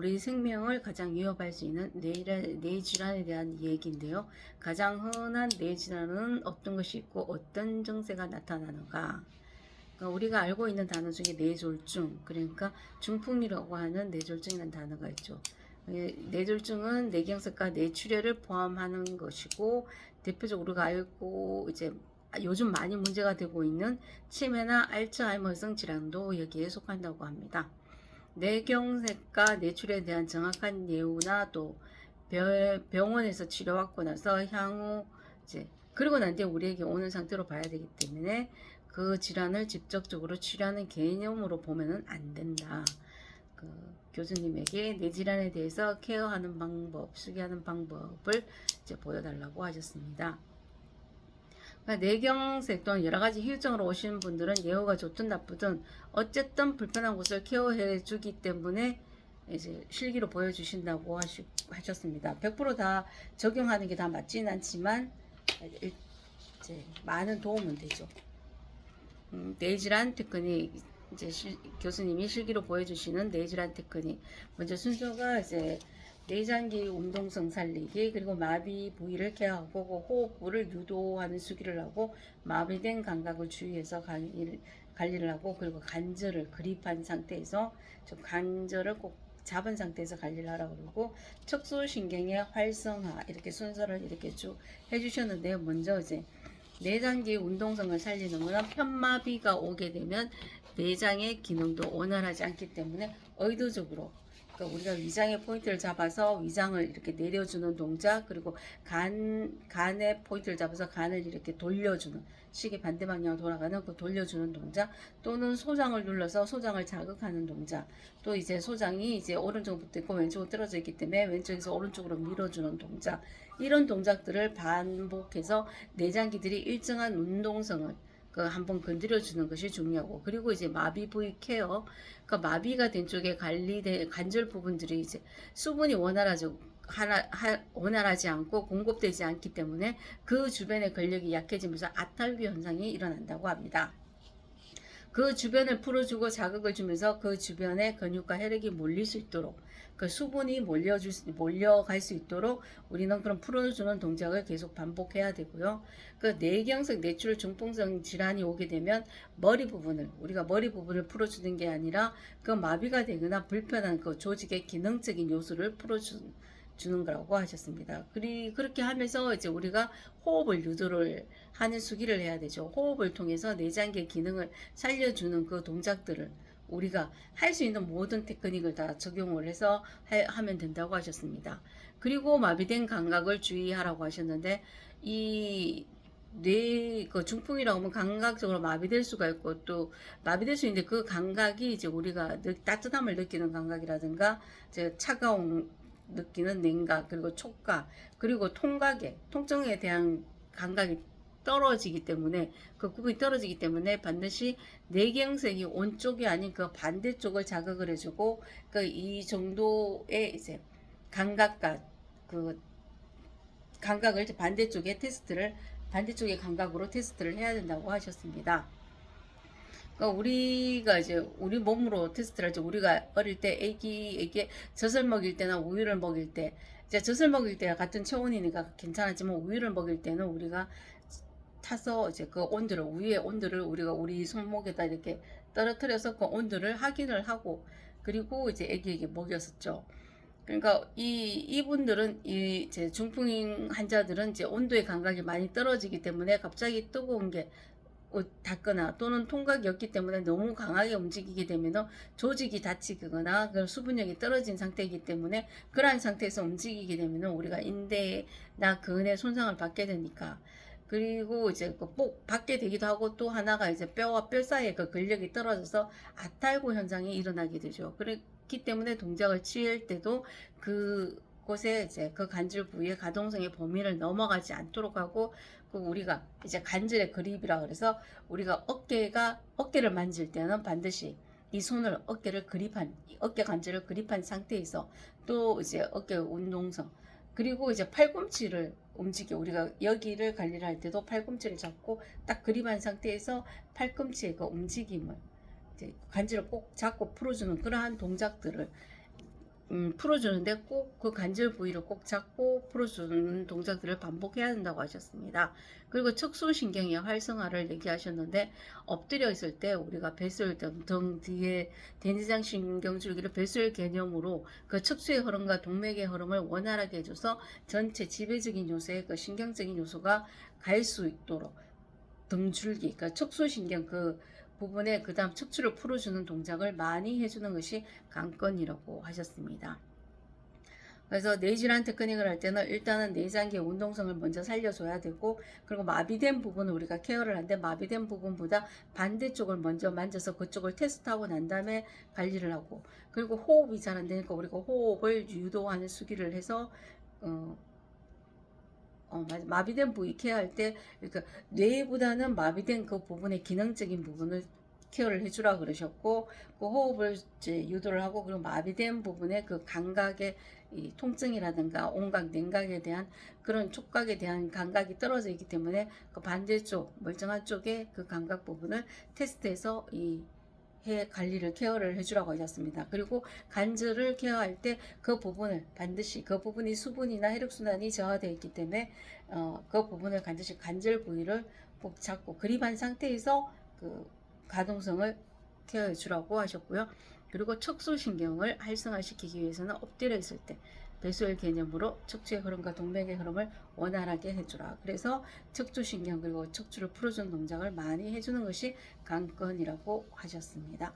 우리 생명을 가장 위협할 수 있는 뇌 질환에 대한 얘기인데요. 가장 흔한 뇌 질환은 어떤 것이 있고 어떤 증세가 나타나는가. 그러니까 우리가 알고 있는 단어 중에 뇌졸중, 그러니까 중풍이라고 하는 뇌졸중이라는 단어가 있죠. 뇌졸중은 뇌경색과 뇌출혈을 포함하는 것이고, 대표적으로 우리가 알고 이제 요즘 많이 문제가 되고 있는 치매나 알츠하이머성 질환도 여기에 속한다고 합니다. 뇌경색과 뇌출혈에 대한 정확한 예후나 또 병원에서 치료받고 나서 향후 이제 그리고 난 뒤에 우리에게 오는 상태로 봐야 되기 때문에 그 질환을 직접적으로 치료하는 개념으로 보면은 안 된다. 그 교수님에게 뇌 질환에 대해서 케어하는 방법, 수기하는 방법을 이제 보여달라고 하셨습니다. 그러니까 뇌경색 또는 여러 가지 후유증으로 오시는 분들은 예후가 좋든 나쁘든 어쨌든 불편한 곳을 케어해 주기 때문에 이제 실기로 보여주신다고 하셨습니다. 100%다 적용하는 게 다 맞지는 않지만 이제 많은 도움은 되죠. 뇌질환 테크닉 이제 교수님이 실기로 보여주시는 뇌질환 테크닉 먼저 순서가 이제 내장기 운동성 살리기 그리고 마비 부위를 케어하고 그 호흡부를 유도하는 수기를 하고 마비된 감각을 주의해서 관리를 하고 그리고 관절을 그립한 상태에서 좀 관절을 꼭 잡은 상태에서 관리를 하라고 그러고 척수신경의 활성화 이렇게 순서를 이렇게 쭉 해주셨는데요. 먼저 이제 내장기 운동성을 살리는 거는 편마비가 오게 되면 내장의 기능도 원활하지 않기 때문에 의도적으로 그러니까 우리가 위장의 포인트를 잡아서 위장을 이렇게 내려주는 동작 그리고 간의 포인트를 잡아서 간을 이렇게 돌려주는 시계 반대 방향으로 돌아가는 그 돌려주는 동작 또는 소장을 눌러서 소장을 자극하는 동작 또 이제 소장이 이제 오른쪽부터 있고 왼쪽으로 떨어져 있기 때문에 왼쪽에서 오른쪽으로 밀어주는 동작 이런 동작들을 반복해서 내장기들이 일정한 운동성을 한번 건드려 주는 것이 중요하고 그리고 이제 마비 부위 케어 그러니까 마비가 된 쪽에 관리된 관절 부분들이 이제 수분이 원활하지 않고 공급되지 않기 때문에 그 주변의 근력이 약해지면서 아탈비 현상이 일어난다고 합니다. 그 주변을 풀어주고 자극을 주면서 그 주변에 근육과 혈액이 몰릴 수 있도록 그 수분이 몰려갈 수 있도록 우리는 그런 풀어주는 동작을 계속 반복해야 되고요. 그 뇌경색 뇌출 중풍성 질환이 오게 되면 우리가 머리 부분을 풀어주는 게 아니라 그 마비가 되거나 불편한 그 조직의 기능적인 요소를 주는 거라고 하셨습니다. 그렇게 하면서 이제 우리가 호흡을 유도를 하는 수기를 해야 되죠. 호흡을 통해서 내장기의 기능을 살려주는 그 동작들을 우리가 할 수 있는 모든 테크닉을 다 적용을 해서 하면 된다고 하셨습니다. 그리고 마비된 감각을 주의하라고 하셨는데 그 중풍이라고 하면 감각적으로 마비될 수가 있고 또 마비될 수 있는데 그 감각이 이제 우리가 따뜻함을 느끼는 감각이라든가 이제 차가운 느끼는 냉각 그리고 촉각 그리고 통증에 대한 감각이 떨어지기 때문에 그 구분이 떨어지기 때문에 반드시 뇌경색이 온 쪽이 아닌 그 반대쪽을 자극을 해주고 그 이 정도의 이제 감각과 그 감각을 이제 반대쪽의 감각으로 테스트를 해야 된다고 하셨습니다. 그러니까 우리가 이제 우리 몸으로 테스트를 하죠. 우리가 어릴 때 애기에게 젖을 먹일 때나 우유를 먹일 때 이제 젖을 먹일 때가 같은 체온이니까 괜찮았지만 우유를 먹일 때는 우리가 타서 이제 그 온도를 우유의 온도를 우리가 우리 손목에다 이렇게 떨어뜨려서 그 온도를 확인을 하고 그리고 이제 애기에게 먹였었죠. 그러니까 이분들은 이제 중풍 환자들은 이제 온도의 감각이 많이 떨어지기 때문에 갑자기 뜨거운 게 닿거나 또는 통각이 없기 때문에 너무 강하게 움직이게 되면 조직이 다치거나 수분력이 떨어진 상태이기 때문에 그러한 상태에서 움직이게 되면 우리가 인대나 근에 손상을 받게 되니까 그리고 이제 꼭 받게 되기도 하고 또 하나가 이제 뼈와 뼈 사이에 그 근력이 떨어져서 아탈고 현상이 일어나게 되죠. 그렇기 때문에 동작을 취할 때도 그곳에 이제 그 관절 부위의 가동성의 범위를 넘어가지 않도록 하고 우리가 이제 관절의 그립이라 그래서 우리가 어깨를 만질 때는 반드시 이 손을 어깨 관절을 그립한 상태에서 또 이제 어깨 운동성 그리고 이제 팔꿈치를 우리가 여기를 관리를 할 때도 팔꿈치를 잡고 딱 그립한 상태에서 팔꿈치의 그 움직임을 이제 관절을 꼭 잡고 풀어주는 그러한 동작들을 풀어주는데 꼭 그 관절 부위를 꼭 잡고 풀어주는 동작들을 반복해야 한다고 하셨습니다. 그리고 척수신경의 활성화를 얘기하셨는데 엎드려 있을 때 우리가 뱃술 등 뒤에 대뇌장 신경줄기를 뱃술 개념으로 그 척수의 흐름과 동맥의 흐름을 원활하게 해줘서 전체 지배적인 요소의 그 신경적인 요소가 갈 수 있도록 등줄기, 그러니까 척수신경 그 부분에 그 다음 척추를 풀어주는 동작을 많이 해주는 것이 관건이라고 하셨습니다. 그래서 뇌질환 테크닉을 할 때는 일단은 내장기의 운동성을 먼저 살려줘야 되고, 그리고 마비된 부분을 우리가 케어를 하는데 마비된 부분보다 반대쪽을 먼저 만져서 그쪽을 테스트하고 난 다음에 관리를 하고, 그리고 호흡이 잘 안 되니까 우리가 호흡을 유도하는 수기를 해서 맞아. 마비된 부위 케어할 때, 그러니까 뇌보다는 마비된 그 부분의 기능적인 부분을 케어를 해주라 그러셨고, 그 호흡을 이제 유도를 하고, 그리고 마비된 부분의 그 감각의 이 통증이라든가 온각, 냉각에 대한 그런 촉각에 대한 감각이 떨어져 있기 때문에 그 반대쪽, 멀쩡한 쪽의 그 감각 부분을 테스트해서 해 관리를 케어를 해주라고 하셨습니다. 그리고 관절을 케어할 때 그 부분을 반드시 그 부분이 수분이나 혈액순환이 저하되어 있기 때문에 그 부분을 반드시 관절 부위를 꼭 잡고 그립한 상태에서 그 가동성을 케어해 주라고 하셨고요. 그리고 척수신경을 활성화시키기 위해서는 엎드려 있을 때 배수열 개념으로 척추의 흐름과 동맥의 흐름을 원활하게 해주라. 그래서 척추신경 그리고 척추를 풀어주는 동작을 많이 해주는 것이 관건이라고 하셨습니다.